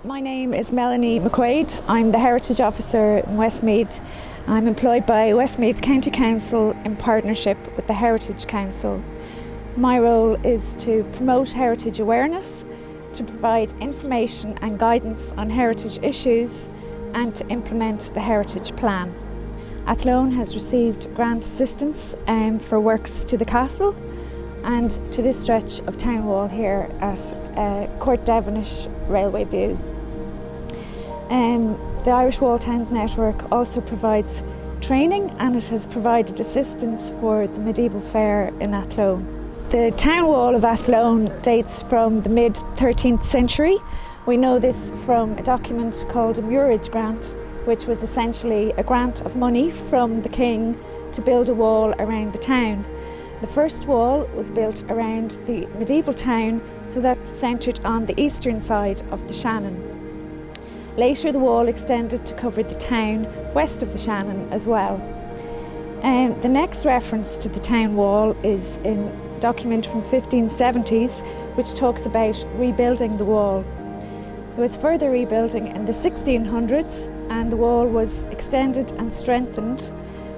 My name is Melanie McQuade. I'm the Heritage Officer in Westmeath. I'm employed by Westmeath County Council in partnership with the Heritage Council. My role is to promote heritage awareness, to provide information and guidance on heritage issues, and to implement the Heritage Plan. Athlone has received grant assistance for works to the castle and to this stretch of town wall here at Court Devonish Railway View. The Irish Wall Towns Network also provides training, and it has provided assistance for the medieval fair in Athlone. The town wall of Athlone dates from the mid-13th century. We know this from a document called a Murage Grant, which was essentially a grant of money from the king to build a wall around the town. The first wall was built around the medieval town, so that centred on the eastern side of the Shannon. Later the wall extended to cover the town west of the Shannon as well. The next reference to the town wall is in a document from 1570s, which talks about rebuilding the wall. There was further rebuilding in the 1600s, and the wall was extended and strengthened.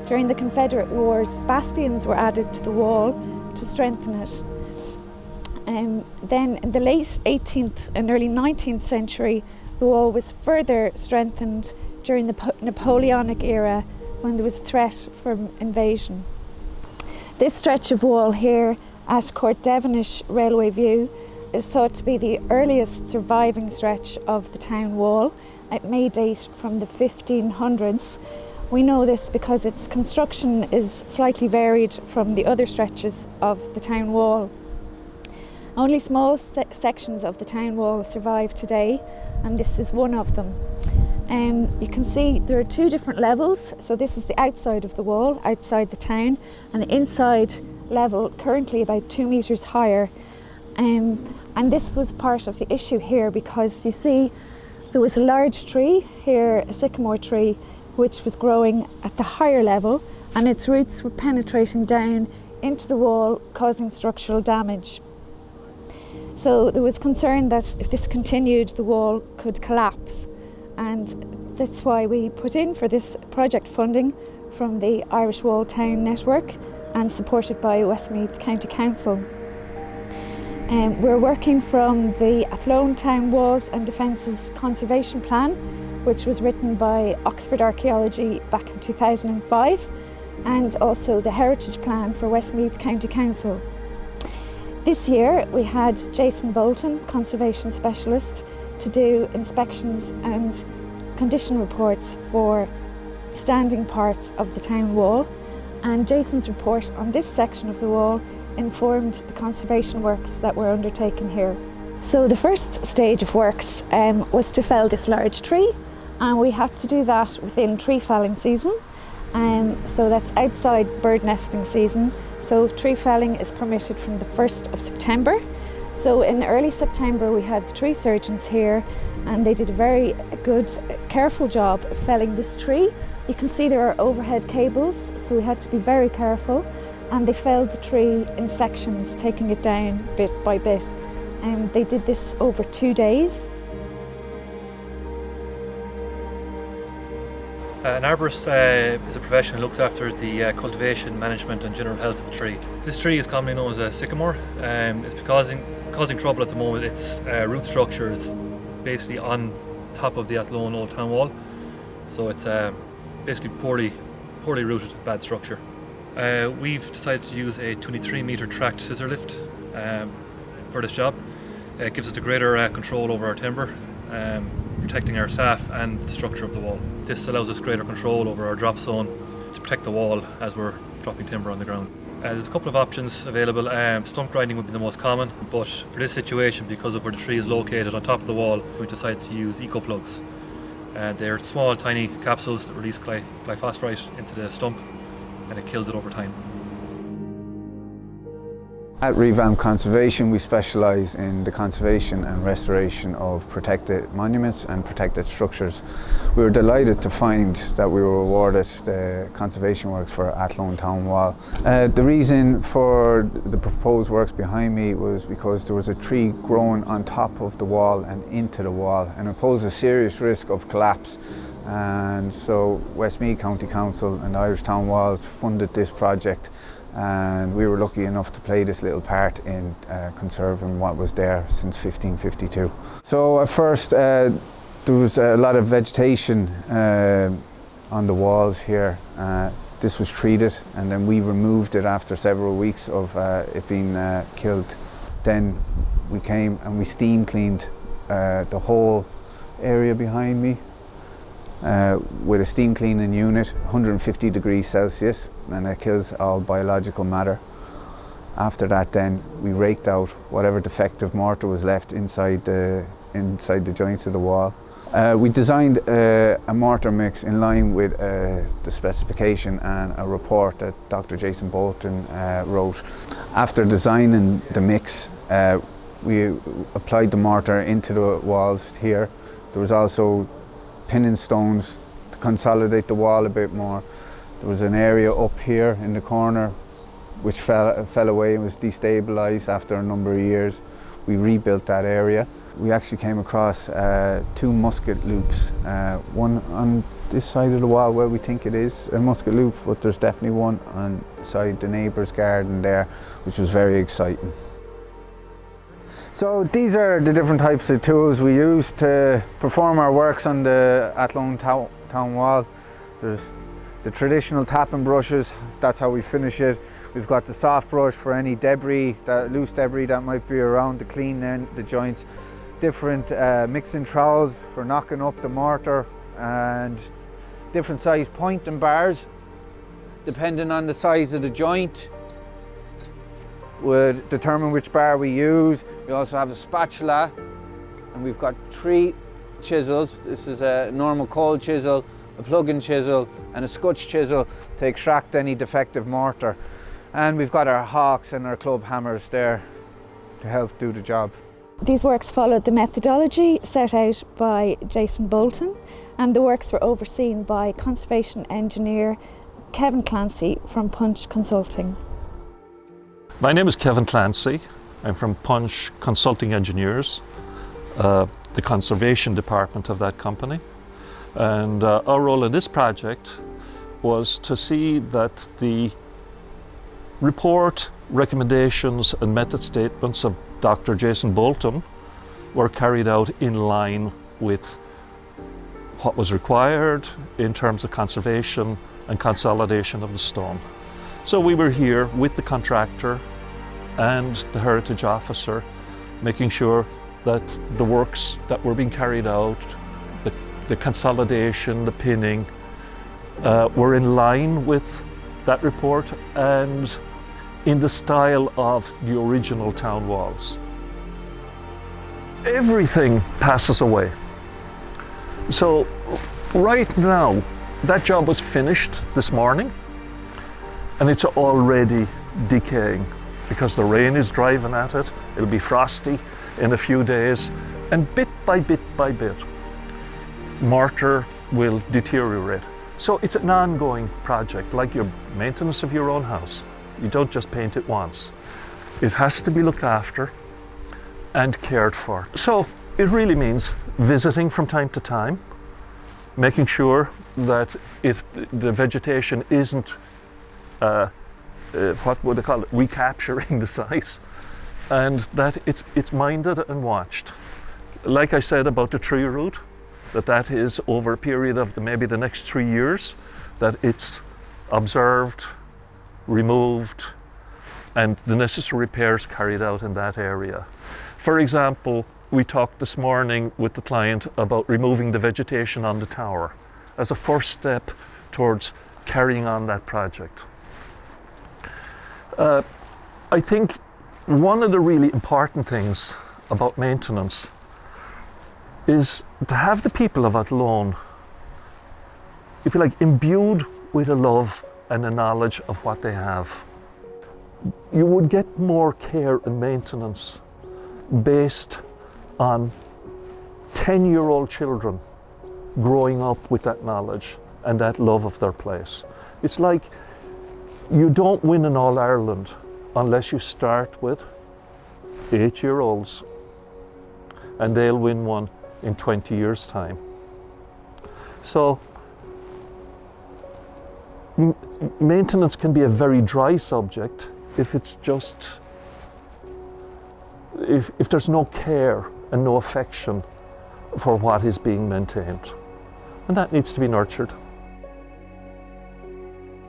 During the Confederate Wars, bastions were added to the wall to strengthen it. Then in the late 18th and early 19th century, the wall was further strengthened during the Napoleonic era, when there was a threat from invasion. This stretch of wall here at Court Devonish Railway View is thought to be the earliest surviving stretch of the town wall. It may date from the 1500s. We know this because its construction is slightly varied from the other stretches of the town wall. Only small sections of the town wall survive today, and this is one of them. You can see there are two different levels. So this is the outside of the wall, outside the town, and the inside level currently about 2 metres higher. And this was part of the issue here, because you see there was a large tree here, a sycamore tree, which was growing at the higher level, and its roots were penetrating down into the wall, causing structural damage. So there was concern that if this continued, the wall could collapse, and that's why we put in for this project funding from the Irish Wall Town Network and supported by Westmeath County Council. We're working from the Athlone Town Walls and Defences Conservation Plan, which was written by Oxford Archaeology back in 2005, and also the Heritage Plan for Westmeath County Council. This year we had Jason Bolton, Conservation Specialist, to do inspections and condition reports for standing parts of the town wall, and Jason's report on this section of the wall informed the conservation works that were undertaken here. So the first stage of works was to fell this large tree, and we had to do that within tree felling season. So that's outside bird nesting season. So tree felling is permitted from the 1st of September. So in early September we had the tree surgeons here, and they did a very good, careful job of felling this tree. You can see there are overhead cables, so we had to be very careful, and they felled the tree in sections, taking it down bit by bit. They did this over 2 days. An arborist is a profession who looks after the cultivation, management and general health of a tree. This tree is commonly known as a sycamore. It's causing trouble at the moment. Its root structure is basically on top of the Athlone Old Town Wall. So it's basically poorly rooted, bad structure. We've decided to use a 23-metre tracked scissor lift for this job. It gives us a greater control over our timber, protecting our staff and the structure of the wall. This allows us greater control over our drop zone to protect the wall as we're dropping timber on the ground. There's a couple of options available. Stump grinding would be the most common, but for this situation, because of where the tree is located on top of the wall, we decided to use eco plugs. They're small, tiny capsules that release glyphosate into the stump, and it kills it over time. At Revamp Conservation, we specialise in the conservation and restoration of protected monuments and protected structures. We were delighted to find that we were awarded the conservation works for Athlone Town Wall. The reason for the proposed works behind me was because there was a tree growing on top of the wall and into the wall, and it posed a serious risk of collapse. And so Westmeath County Council and Irish Town Walls funded this project, and we were lucky enough to play this little part in conserving what was there since 1552. So at first there was a lot of vegetation on the walls here. This was treated, and then we removed it after several weeks of it being killed. Then we came and we steam cleaned the whole area behind me with a steam cleaning unit, 150 degrees Celsius, and it kills all biological matter. After that, then we raked out whatever defective mortar was left inside the joints of the wall. We designed a mortar mix in line with the specification and a report that Dr. Jason Bolton wrote. After designing the mix, we applied the mortar into the walls here. There was also pinning stones to consolidate the wall a bit more. There was an area up here in the corner which fell away and was destabilised after a number of years. We rebuilt that area. We actually came across 2 musket loops, one on this side of the wall where we think it is a musket loop, but there's definitely one on inside the neighbour's garden there, which was very exciting. So these are the different types of tools we use to perform our works on the Athlone town wall. There's the traditional tapping brushes, that's how we finish it. We've got the soft brush for any debris, that loose debris that might be around to clean the joints. Different mixing trowels for knocking up the mortar, and different size pointing bars depending on the size of the joint would determine which bar we use. We also have a spatula, and we've got 3 chisels. This is a normal cold chisel, a plug-in chisel and a scutch chisel to extract any defective mortar. And we've got our hawks and our club hammers there to help do the job. These works followed the methodology set out by Jason Bolton, and the works were overseen by conservation engineer Kevin Clancy from Punch Consulting. My name is Kevin Clancy. I'm from Punch Consulting Engineers, the conservation department of that company. And our role in this project was to see that the report, recommendations and method statements of Dr. Jason Bolton were carried out in line with what was required in terms of conservation and consolidation of the stone. So we were here with the contractor and the heritage officer, making sure that the works that were being carried out, the consolidation, the pinning, were in line with that report and in the style of the original town walls. Everything passes away. So right now, that job was finished this morning, and it's already decaying because the rain is driving at it. It'll be frosty in a few days, and bit by bit by bit, mortar will deteriorate. So it's an ongoing project, like your maintenance of your own house. You don't just paint it once. It has to be looked after and cared for. So it really means visiting from time to time, making sure that the vegetation isn't what would they call it, recapturing the site, and that it's minded and watched. Like I said about the tree root, that is over a period of maybe the next 3 years, that it's observed, removed, and the necessary repairs carried out in that area. For example, we talked this morning with the client about removing the vegetation on the tower as a first step towards carrying on that project. I think one of the really important things about maintenance is to have the people of Athlone, if you like, imbued with a love and a knowledge of what they have. you would get more care and maintenance based on 10-year-old children growing up with that knowledge and that love of their place. It's like you don't win an All-Ireland unless you start with 8-year-olds, and they'll win one in 20 years' time. So maintenance can be a very dry subject if it's just, if there's no care and no affection for what is being maintained. And that needs to be nurtured.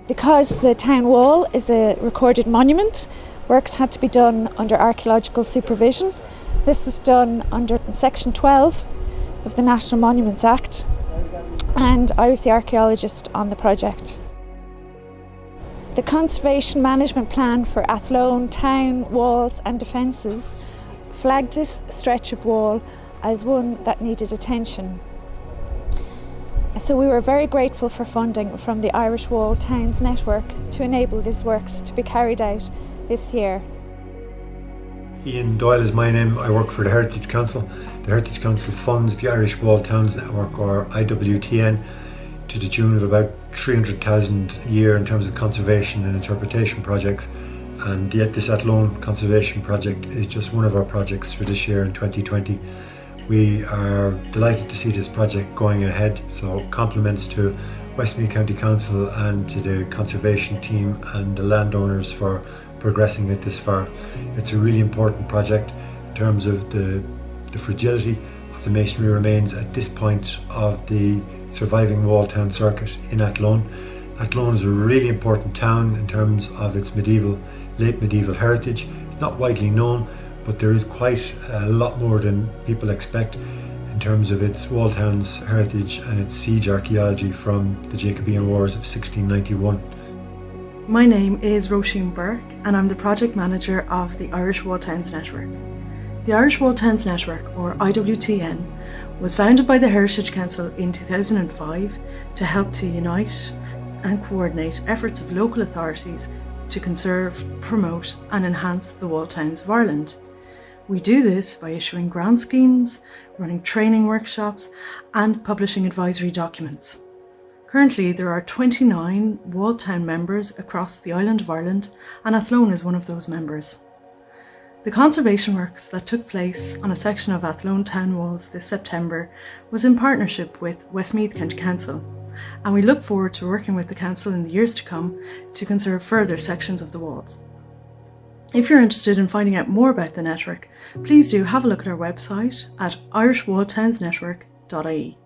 Because the town wall is a recorded monument, works had to be done under archaeological supervision. This was done under Section 12 of the National Monuments Act, and I was the archaeologist on the project. The Conservation Management Plan for Athlone town walls and defences flagged this stretch of wall as one that needed attention. So we were very grateful for funding from the Irish Wall Towns Network to enable these works to be carried out this year. Ian Doyle is my name. I work for the Heritage Council. The Heritage Council funds the Irish Wall Towns Network, or IWTN, to the tune of about 300,000 a year in terms of conservation and interpretation projects. And yet this Athlone conservation project is just one of our projects for this year in 2020. We are delighted to see this project going ahead, so compliments to Westmeath County Council and to the conservation team and the landowners for progressing it this far. It's a really important project in terms of the fragility of the masonry remains at this point of the surviving wall town circuit in Athlone. Athlone is a really important town in terms of its late medieval heritage. It's not widely known, but there is quite a lot more than people expect in terms of its wall town's heritage and its siege archaeology from the Jacobean Wars of 1691. My name is Roisin Burke and I'm the project manager of the Irish Wall Towns Network. The Irish Wall Towns Network, or IWTN, was founded by the Heritage Council in 2005 to help to unite and coordinate efforts of local authorities to conserve, promote and enhance the wall towns of Ireland. We do this by issuing grant schemes, running training workshops and publishing advisory documents. Currently there are 29 wall town members across the island of Ireland, and Athlone is one of those members. The conservation works that took place on a section of Athlone town walls this September was in partnership with Westmeath County Council, and we look forward to working with the council in the years to come to conserve further sections of the walls. If you're interested in finding out more about the network, please do have a look at our website at irishwalltownsnetwork.ie.